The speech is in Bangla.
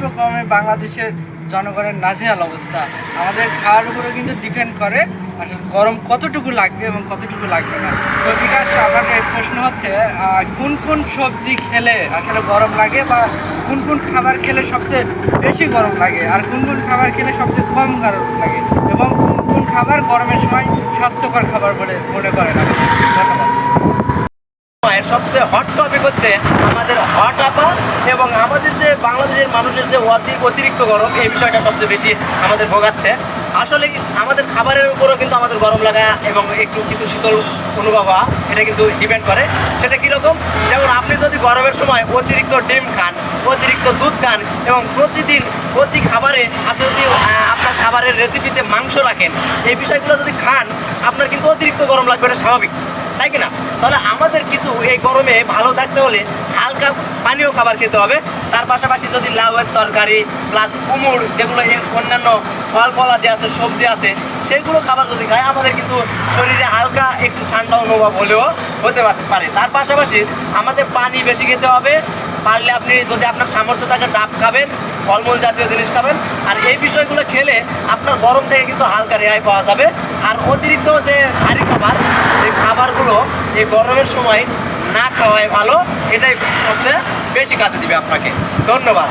ক্রমে বাংলাদেশের জনগণের নাজেহাল অবস্থা আমাদের খাওয়ার উপরে কিন্তু ডিপেন্ড করে আসলে গরম কতটুকু লাগবে এবং কতটুকু লাগবে না। তো বিকাশ আমাদের প্রশ্ন হচ্ছে কোন কোন সবজি খেলে আসলে গরম লাগে বা কোন কোন খাবার খেলে সবচেয়ে বেশি গরম লাগে আর কোন কোন খাবার খেলে সবচেয়ে কম গরম লাগে এবং কোন কোন খাবার গরমের সময় স্বাস্থ্যকর খাবার বলে মনে করেন আপনি? ধন্যবাদ। সবচেয়ে হট টপিক হচ্ছে আমাদের হট আপা এবং আমাদের যে বাংলাদেশের মানুষের যে অতিরিক্ত গরম, এই বিষয়টা সবচেয়ে বেশি আমাদের ভোগাচ্ছে। আসলে আমাদের খাবারের উপরও কিন্তু আমাদের গরম লাগা এবং একটু কিছু শীতল অনুভব হওয়া এটা কিন্তু ডিপেন্ড করে। সেটা কীরকম, যেমন আপনি যদি গরমের সময় অতিরিক্ত ডিম খান, অতিরিক্ত দুধ খান এবং প্রতিদিন প্রতি খাবারে আপনি যদি আপনার খাবারের রেসিপিতে মাংস রাখেন, এই বিষয়গুলো যদি খান আপনার কিন্তু অতিরিক্ত গরম লাগবে, এটা স্বাভাবিক, তাই কিনা? তাহলে আমাদের কিছু এই গরমে ভালো থাকতে হলে হালকা পানীয় খাবার খেতে হবে। তার পাশাপাশি যদি লাউয়ের তরকারি প্লাস কুমড়, যেগুলো অন্যান্য ফল ফলাদি আছে, সবজি আছে, সেগুলো খাবার যদি খায় আমাদের কিন্তু শরীরে হালকা একটু ঠান্ডা অনুভব হলেও হতে পারে। তার পাশাপাশি আমাদের পানি বেশি খেতে হবে। পারলে আপনি যদি আপনার সামর্থ্য থাকে ডাব খাবেন, ফলমূল জাতীয় জিনিস খাবেন। আর এই বিষয়গুলো খেলে আপনার গরম থেকে কিন্তু হালকা রেহাই পাওয়া যাবে। আর অতিরিক্ত যে ভারী খাবার, এই খাবারগুলো এই গরমের সময় না খাওয়াই ভালো, এটাই হচ্ছে বেশি কাজে দিবে আপনাকে। ধন্যবাদ।